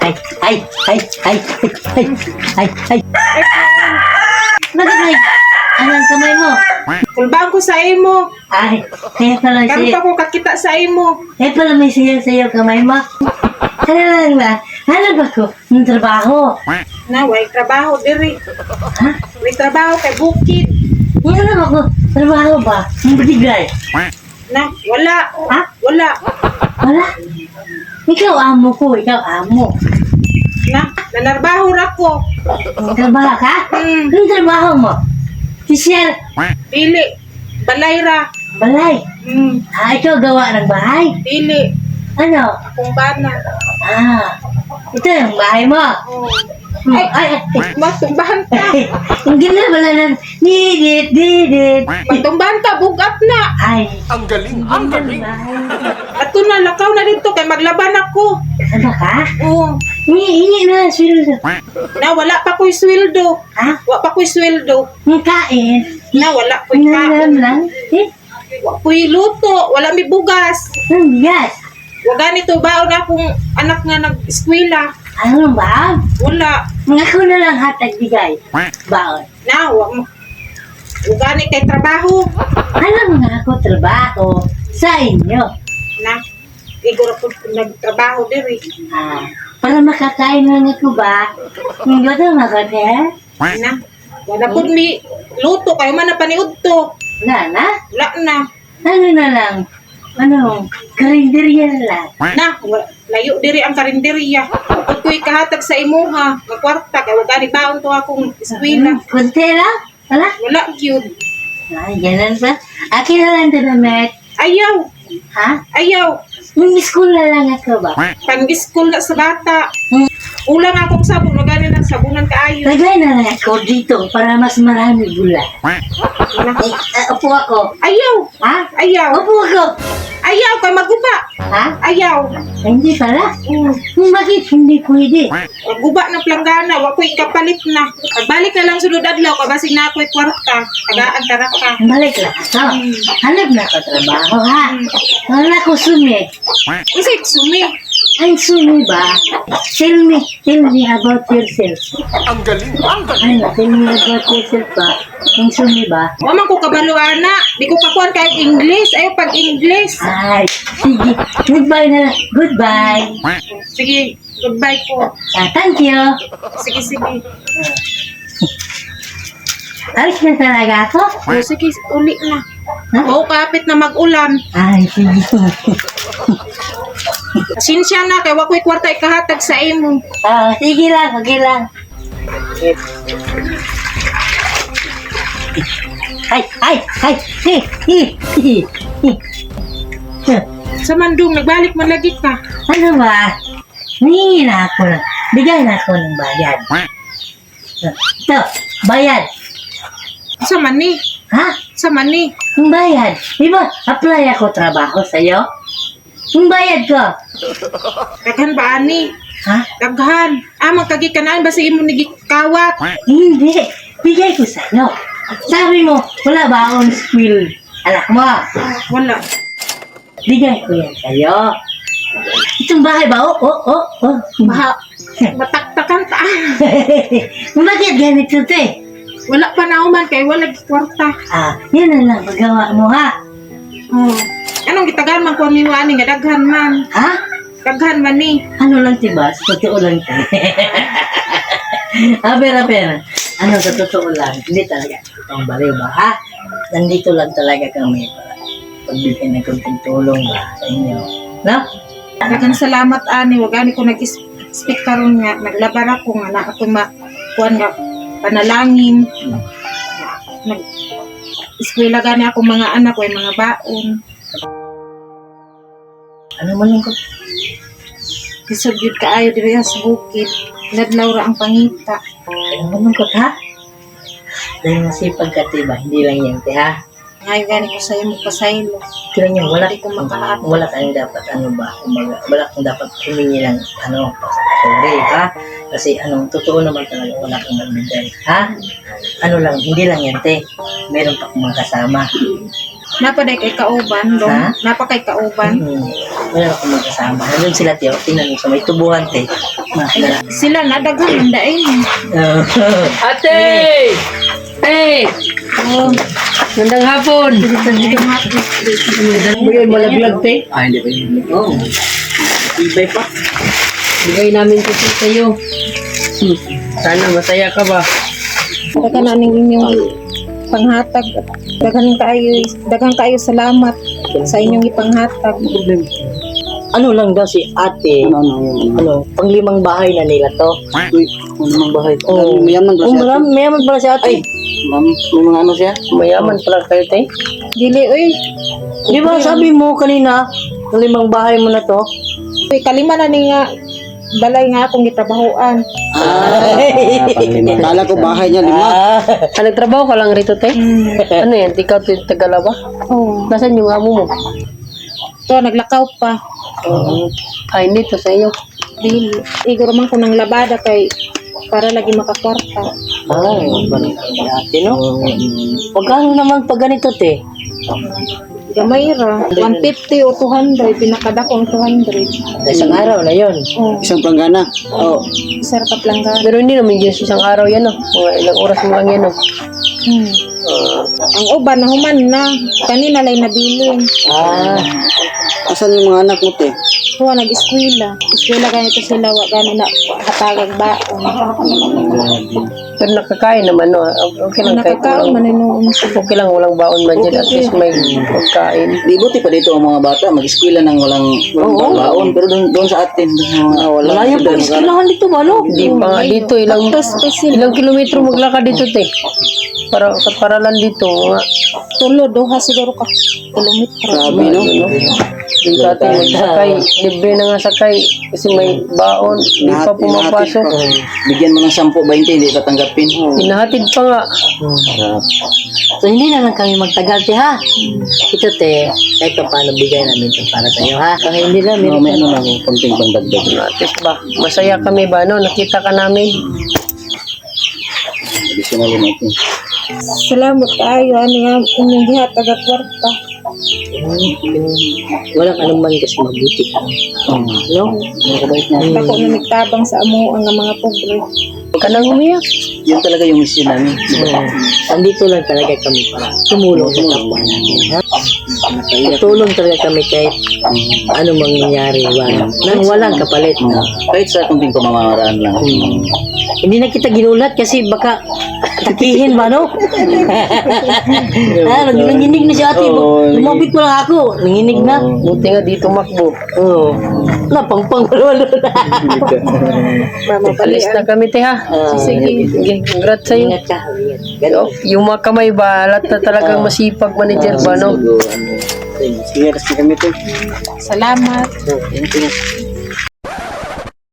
Ay, ay, ay, ay, ay, ay, ay. Nagagay. Anong kamay mo? Kulbaan ko sa imo. Ay, kaya pala Karon siya. pa ko kakita sa imo. Kaya pala may sayaw-sayaw kamay mo. Ano lang ba? Hanap ako ng trabaho. Na, way trabaho diri. Ha? Way trabaho kay bukid. Hanap ako. Trabaho ba? Ang batigay. Na, wala. Ha? Wala. Wala. Ikaw amo ko. Ikaw amo. Na, nanarbaho ra ko. Trabaho ka? Anong trabaho mo? Official. Dili. Balay ra. Balay. Ikaw gawa ng bahay. Dili. Ano? Akong bana. Ito yung bahay mo. Oh. Ay, ay, ay. Magtumbahan ka. Hindi na wala nang didit. Magtumbahan ka, bugat na. Ay, Ang galing, ang galing. Ato na, lakaw na dito kay maglaban ako. ano ka? Oo. Hingi na sweldo. Na, wala pa ko'y sweldo. Ha? Wala pa ko'y sweldo. Yung kain. Na, wala ko'y Nalam kaon. lang. Wala ko'y luto. Wala may bugas. Ang bigas. Wa ganito baon na akong anak nga nag-eskwela. Ano ba? Wala. Ako na lang hatag bigay. Baon. Na, wa gani kay trabaho. Alam nga ako trabaho sa inyo. Na, igor ako nagtrabaho diri. Para makakain lang ako ba? Hindi ko makakain. Na, wala po mi luto kayo man na paniud to. Na? Wala na. Ano na lang? Ano? Karinderya na lang. Na, layo diri ang karinderya. Pag ko'y kahatag sa imuha, magkwarta, kaya wag gani baon to akong eskwela. Kunti lang? Wala? Wala, cute. Ay, ganun ba? Akin na lang dinamit. Ayaw, Ha? ayaw. Yung school na lang ako ba? Pang-school na sa bata. Ulang akong sabon, na gani ng sabunan kaayo. Lagay na lang ako dito para mas marami gula. Upo ako. Ayaw, Ha? ayaw. Upo ako. Ayaw, kay maguba. Ha? Ayaw. Ay, hindi pala. Bakit hindi pwede? Guba ng planggana, wa ko'y kapalit na. Pagbalik na lang sunod adlaw, kabasig na ako'y kwarta. Tagaan taraka. Balik lang ako. Hanap na ako trabaho, ha? Wala ko sumi. Isip, sumi. Ang sumi ba? Tell me about yourself. Ang galing, ang galing. Ano, tell me about yourself ba? Ang sumi ba? Wa man ko kabaluana. Di ko kakuan kahit English. Ayaw pag English. Ay, sige. Goodbye na. Goodbye. Sige, goodbye po. Thank you. Sige, sige. Alis na talaga ako? O, sige, uli na. Ha? Oo, kapit na mag-ulan. Ay, sige. Sinsya na, kay wa ko'y kwarta ikahatag sa imo. Sige lang, sige lang. Ay, ay, ay. Sa mandung, nagbalik man lagi ka. Ano ba? Hingi na ako na. Bigay na ako ng bayad. Ito, bayad. Sa mani. Ha? Sa mani. Yung bayad. Di ba, apply ako trabaho sa'yo? Yung bayad ko. Daghan ba ani? Ha? Daghan. Magkagikanaan ba sa imo ni gikawat? Hindi. Bigay ko sa'yo. Sabi mo, wala ba akong skill? Anak mo, Wala. bigay ko yan sa'yo. Itong bahay ba? Baha. Mataktakan ta. Bakit ganito, te? Wala pa na man kay wala gikwarta. Yan na lang paggawa mo, ha? Oh. Anong gitagan man ko ni ani nga daghan man. Ha? Daghan man ni. Ano lang, tibas? Totoo lang, te. Pera. Ano, sa totoo lang. Hindi talaga. Itong baliw ba, ha? Nandito lang talaga kami para pagbigyan ng konting tulong ba sa inyo. No? Daghan salamat ani wag ani ko nag-speak karon nga naglabar ako nga na ako kuan nga panalangin. Nag eskwela gani ako mga anak ko mga baon. Ano mo lang ko? Isog yun kaayo diri sa bukid. Ladlaw ra ang pangita. Ano mo lang ko, ha? Dahil masipag ka, diba? Hindi lang yan, te, ha? Ngayon gani ko sa'yo magpasaylo. Kaya niyo, wala Hindi ko makahat. wala kang dapat, ano ba, wala kang dapat humingi ng, sorry, ha? Kasi, totoo naman talaga, wala kang magbigay, ha? Ano lang, hindi lang yan, te. Meron pa akong mga kasama. Napa day kay kauban, Ha? Napa kay kauban. Wala akong magkasama. Nandun sila, Teo. Tingnan mo sa may tubuhan, te. Sila nadaghan ang daing. Ate! Hey! Oh, Gandang hapon! Bigay malaglag, te. Ah, hindi pa yun. Oo. Ibay pa. Bigay namin ito sa'yo. Sana masaya ka ba? daghan na ning inyong panghatag. Daghan kayo salamat sa inyong ipanghatag. Ano lang daw si ate, panglimang bahay na nila to. Unang bahay. Oh, Mayaman pala siya. mayaman pala si ate. Ma'am, may mga ano siya? Mayaman pala kayo, te. Dili uy, Di ba sabi mo kanina, limang bahay mo na to? uy kalima na ni nga balay nga akong gitrabahoan. Panglima. Kala ko bahay niya, 5. Ah, nagtrabaho ka lang rito, te? Ano yan? Ikaw, Tagala ba? Oh, Nasaan yung amo mo? to naglakaw pa. Ay, dito sa iyo. Dili, iguro man ko ng labada kay para lagi makakwarta. Ay, balik si ate, no? Pagkano naman pag ganito, te? Gamay ra, 150 o 200, pinakadako ang 200. Isang araw na yon. Oh, Isang planggana. Oh, sarap ka plangga. Pero hindi naman yun sa isang araw yan, no? Mga ilang oras mo lang yan, no? Ang uban na human na, kanina lay nabilin. Asan yung mga anak mo, te? Tuwa nag-eskwela. Eskwela ganito sila, wa gani na hatagag baon. Pero nakakain naman, no? Okay lang kahit Nakakaon walang, man inuun sila. okay lang walang baon man dyan. At least may pagkain. Di buti pa dito ang mga bata, mag-eskwela ng walang baon. Pero doon sa atin, doon sa mga malayo pa iskulahan dito ba, no? Hindi pa nga dito, ilang kilometro maglakad dito, te. Para lang dito, mga Tulo, duha siguro ka kilometro. Grabe, no? Hindi ka atin magsakay. Libre na nga sakay. Kasi may baon. Hindi pa pumapasok. Bigyan mo ng 10, 20, hindi tatanggapin. Hinahatid pa nga. So, hindi na lang kami magtagal, te, ha? Ito, te, kahit pa paano bigay namin ito para sa'yo, ha? Kaya hindi lang, No, may ano lang, konting pangdagdag. At least ba, masaya kami ba, no? Nakita ka namin. Additional natin. Salamat kayo, ano nga, inyong gihatag at kwarta. walang anuman kasi mabuti ka. No? Nakabait na. Dako na nagtabang sa amo ang mga pobre. Huwag ka nang umiyak. Yun talaga yung mission namin. Andito lang talaga kami para tumulong sa kapwa natin, ha? Tutulong talaga kami kahit ano mangyayari, nang walang kapalit. Kahit sa konting pamamaraan lang. Hindi na kita ginulat kasi baka takihin ba, no? Nanginig na si ate. Lumabit pa lang ako. Nanginig na. Buti nga dito makbo. Oo. Napangpang walo na. Alis na kami, te, ha? Sige. Congrats sa'yo. Ingat ka. Ingat. Yung mga kamay ba, lahat na talagang masipag manager ba, no? Sige, kasi kami ito. Salamat. Ingat.